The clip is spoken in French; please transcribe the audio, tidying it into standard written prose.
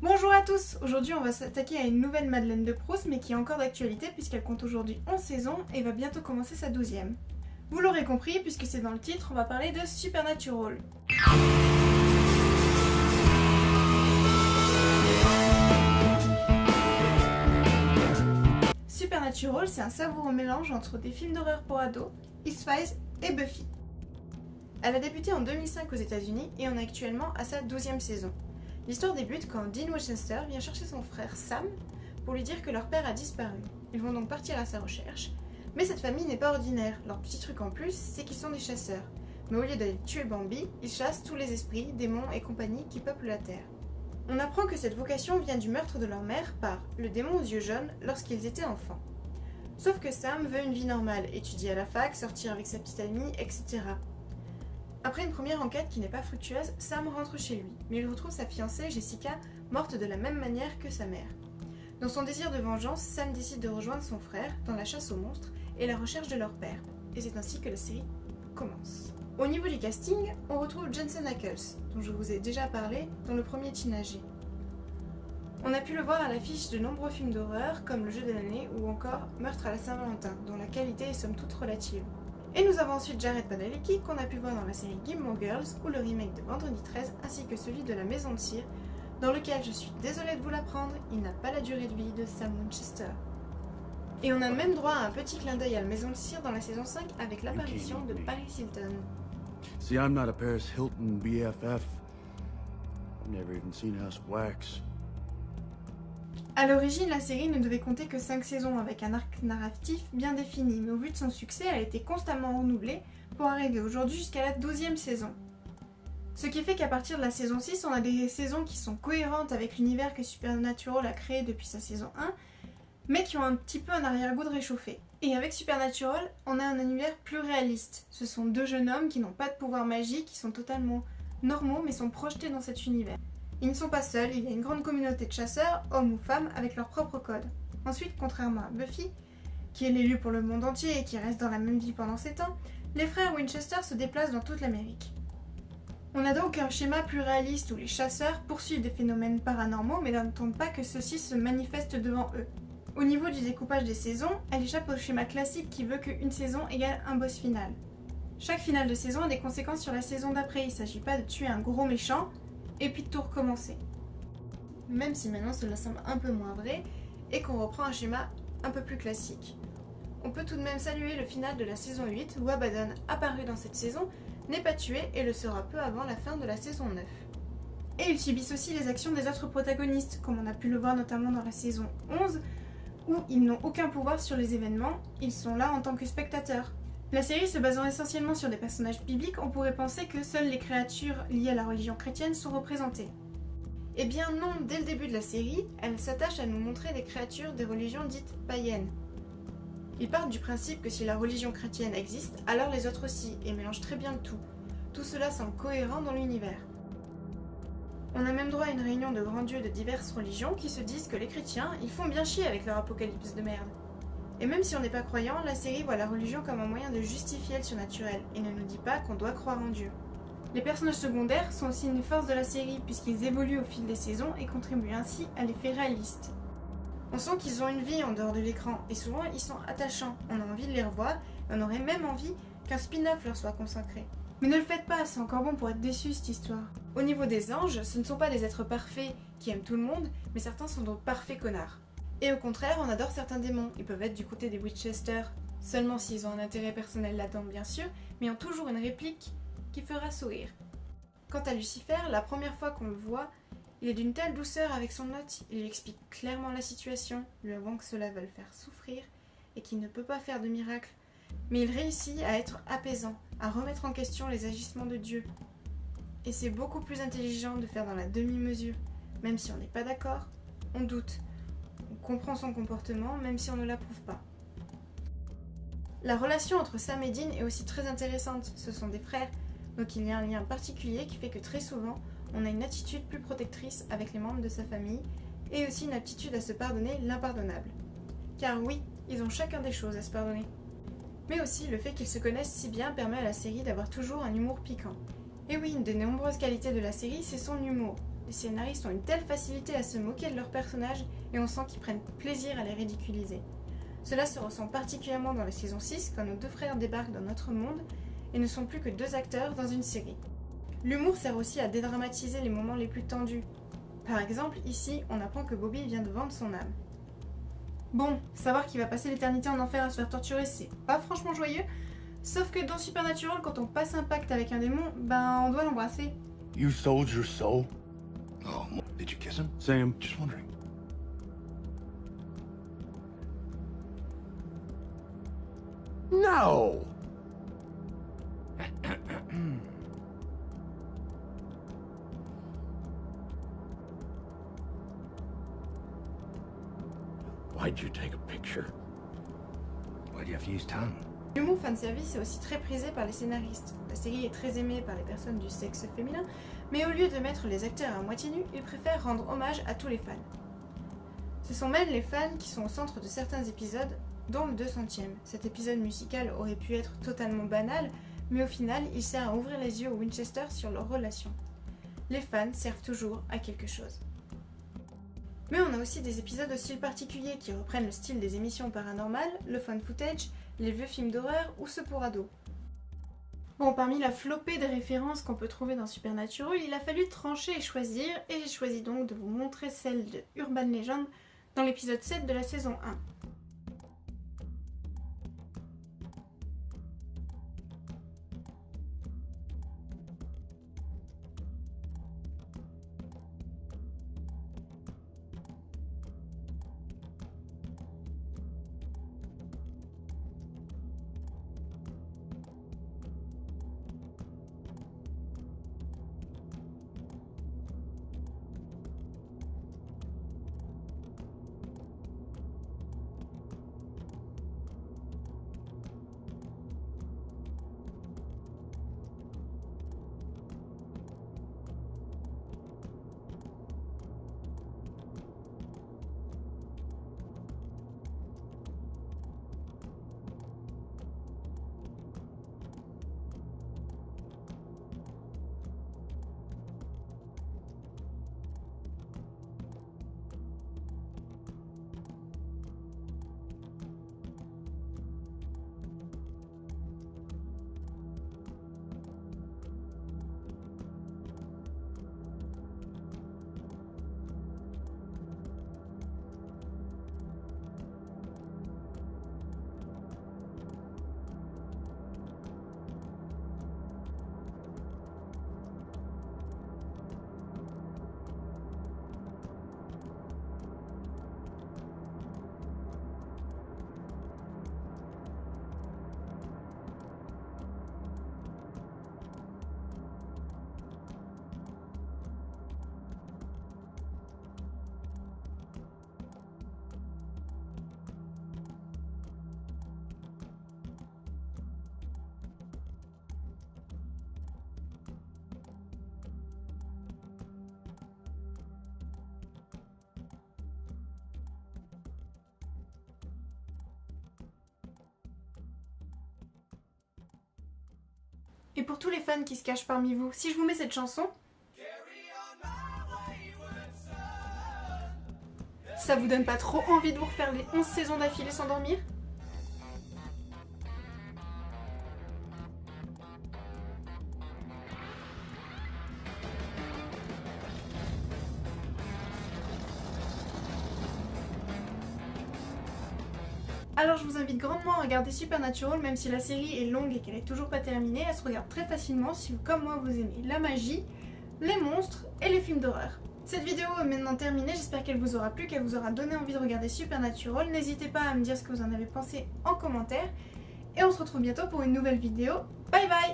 Bonjour à tous. Aujourd'hui on va s'attaquer à une nouvelle Madeleine de Proust mais qui est encore d'actualité puisqu'elle compte aujourd'hui 11 saisons et va bientôt commencer sa 12e. Vous l'aurez compris puisque c'est dans le titre, on va parler de Supernatural. Supernatural, c'est un savoureux mélange entre des films d'horreur pour ados, X-Files et Buffy. Elle a débuté en 2005 aux États-Unis et on est actuellement à sa 12e saison. L'histoire débute quand Dean Winchester vient chercher son frère Sam pour lui dire que leur père a disparu. Ils vont donc partir à sa recherche, mais cette famille n'est pas ordinaire. Leur petit truc en plus, c'est qu'ils sont des chasseurs. Mais au lieu d'aller tuer Bambi, ils chassent tous les esprits, démons et compagnie qui peuplent la Terre. On apprend que cette vocation vient du meurtre de leur mère par le démon aux yeux jaunes lorsqu'ils étaient enfants. Sauf que Sam veut une vie normale, étudier à la fac, sortir avec sa petite amie, etc. Après une première enquête qui n'est pas fructueuse, Sam rentre chez lui, mais il retrouve sa fiancée, Jessica, morte de la même manière que sa mère. Dans son désir de vengeance, Sam décide de rejoindre son frère dans la chasse aux monstres et la recherche de leur père. Et c'est ainsi que la série commence. Au niveau du casting, on retrouve Jensen Ackles, dont je vous ai déjà parlé dans le premier Teen AG. On a pu le voir à l'affiche de nombreux films d'horreur comme Le Jeu de l'année ou encore Meurtre à la Saint-Valentin, dont la qualité est somme toute relative. Et nous avons ensuite Jared Padalecki qu'on a pu voir dans la série Gilmore Girls ou le remake de Vendredi 13 ainsi que celui de La Maison de Cire, dans lequel, je suis désolée de vous l'apprendre, il n'a pas la durée de vie de Sam Winchester. Et on a même droit à un petit clin d'œil à La Maison de Cire dans la saison 5 avec l'apparition de Paris Hilton. See, I'm not a Paris Hilton BFF. I've never even seen House of Wax. A l'origine, la série ne devait compter que 5 saisons avec un arc narratif bien défini, mais au vu de son succès, elle a été constamment renouvelée pour arriver aujourd'hui jusqu'à la 12e saison. Ce qui fait qu'à partir de la saison 6, on a des saisons qui sont cohérentes avec l'univers que Supernatural a créé depuis sa saison 1, mais qui ont un petit peu un arrière-goût de réchauffé. Et avec Supernatural, on a un univers plus réaliste. Ce sont deux jeunes hommes qui n'ont pas de pouvoir magique, qui sont totalement normaux, mais sont projetés dans cet univers. Ils ne sont pas seuls, il y a une grande communauté de chasseurs, hommes ou femmes, avec leurs propres codes. Ensuite, contrairement à Buffy, qui est l'élu pour le monde entier et qui reste dans la même vie pendant 7 ans, les frères Winchester se déplacent dans toute l'Amérique. On a donc un schéma plus réaliste où les chasseurs poursuivent des phénomènes paranormaux mais n'attendent pas que ceux-ci se manifestent devant eux. Au niveau du découpage des saisons, elle échappe au schéma classique qui veut qu'une saison égale un boss final. Chaque finale de saison a des conséquences sur la saison d'après, il ne s'agit pas de tuer un gros méchant, et puis de tout recommencer. Même si maintenant cela semble un peu moins vrai et qu'on reprend un schéma un peu plus classique. On peut tout de même saluer le final de la saison 8 où Abaddon, apparu dans cette saison, n'est pas tué et le sera peu avant la fin de la saison 9. Et ils subissent aussi les actions des autres protagonistes, comme on a pu le voir notamment dans la saison 11, où ils n'ont aucun pouvoir sur les événements, ils sont là en tant que spectateurs. La série se basant essentiellement sur des personnages bibliques, on pourrait penser que seules les créatures liées à la religion chrétienne sont représentées. Eh bien non, dès le début de la série, elle s'attache à nous montrer des créatures des religions dites païennes. Ils partent du principe que si la religion chrétienne existe, alors les autres aussi, et mélangent très bien le tout. Tout cela semble cohérent dans l'univers. On a même droit à une réunion de grands dieux de diverses religions qui se disent que les chrétiens, ils font bien chier avec leur apocalypse de merde. Et même si on n'est pas croyant, la série voit la religion comme un moyen de justifier le surnaturel et ne nous dit pas qu'on doit croire en Dieu. Les personnages secondaires sont aussi une force de la série puisqu'ils évoluent au fil des saisons et contribuent ainsi à l'effet réaliste. On sent qu'ils ont une vie en dehors de l'écran et souvent ils sont attachants, on a envie de les revoir et on aurait même envie qu'un spin-off leur soit consacré. Mais ne le faites pas, c'est encore bon pour être déçu cette histoire. Au niveau des anges, ce ne sont pas des êtres parfaits qui aiment tout le monde, mais certains sont de parfaits connards. Et au contraire, on adore certains démons. Ils peuvent être du côté des Winchester, seulement s'ils ont un intérêt personnel là-dedans bien sûr, mais ont toujours une réplique qui fera sourire. Quant à Lucifer, la première fois qu'on le voit, il est d'une telle douceur avec son hôte, il lui explique clairement la situation, lui avouant que cela va le faire souffrir et qu'il ne peut pas faire de miracle. Mais il réussit à être apaisant, à remettre en question les agissements de Dieu. Et c'est beaucoup plus intelligent de faire dans la demi-mesure. Même si on n'est pas d'accord, on doute. On comprend son comportement même si on ne l'approuve pas. La relation entre Sam et Dean est aussi très intéressante. Ce sont des frères, donc il y a un lien particulier qui fait que très souvent, on a une attitude plus protectrice avec les membres de sa famille et aussi une aptitude à se pardonner l'impardonnable. Car oui, ils ont chacun des choses à se pardonner. Mais aussi, le fait qu'ils se connaissent si bien permet à la série d'avoir toujours un humour piquant. Et oui, une des nombreuses qualités de la série, c'est son humour. Les scénaristes ont une telle facilité à se moquer de leurs personnages et on sent qu'ils prennent plaisir à les ridiculiser. Cela se ressent particulièrement dans la saison 6 quand nos deux frères débarquent dans notre monde et ne sont plus que deux acteurs dans une série. L'humour sert aussi à dédramatiser les moments les plus tendus. Par exemple, ici, on apprend que Bobby vient de vendre son âme. Bon, savoir qu'il va passer l'éternité en enfer à se faire torturer, c'est pas franchement joyeux, sauf que dans Supernatural, quand on passe un pacte avec un démon, on doit l'embrasser. You sold your soul? Oh, did you kiss him? Sam. Just wondering. No! Why'd you take a picture? Why'd you have to use tongue? L'humour fanservice est aussi très prisé par les scénaristes. La série est très aimée par les personnes du sexe féminin, mais au lieu de mettre les acteurs à moitié nus, ils préfèrent rendre hommage à tous les fans. Ce sont même les fans qui sont au centre de certains épisodes, dont le 200e. Cet épisode musical aurait pu être totalement banal, mais au final, il sert à ouvrir les yeux aux Winchester sur leur relation. Les fans servent toujours à quelque chose. Mais on a aussi des épisodes au style particulier qui reprennent le style des émissions paranormales, le fan footage, les vieux films d'horreur ou ceux pour ados. Bon, parmi la flopée de références qu'on peut trouver dans Supernatural, il a fallu trancher et choisir, et j'ai choisi donc de vous montrer celle de Urban Legend dans l'épisode 7 de la saison 1. Et pour tous les fans qui se cachent parmi vous, si je vous mets cette chanson, ça vous donne pas trop envie de vous refaire les 11 saisons d'affilée sans dormir ? Alors je vous invite grandement à regarder Supernatural, même si la série est longue et qu'elle est toujours pas terminée, elle se regarde très facilement si comme moi vous aimez la magie, les monstres et les films d'horreur. Cette vidéo est maintenant terminée, j'espère qu'elle vous aura plu, qu'elle vous aura donné envie de regarder Supernatural. N'hésitez pas à me dire ce que vous en avez pensé en commentaire. Et on se retrouve bientôt pour une nouvelle vidéo. Bye bye!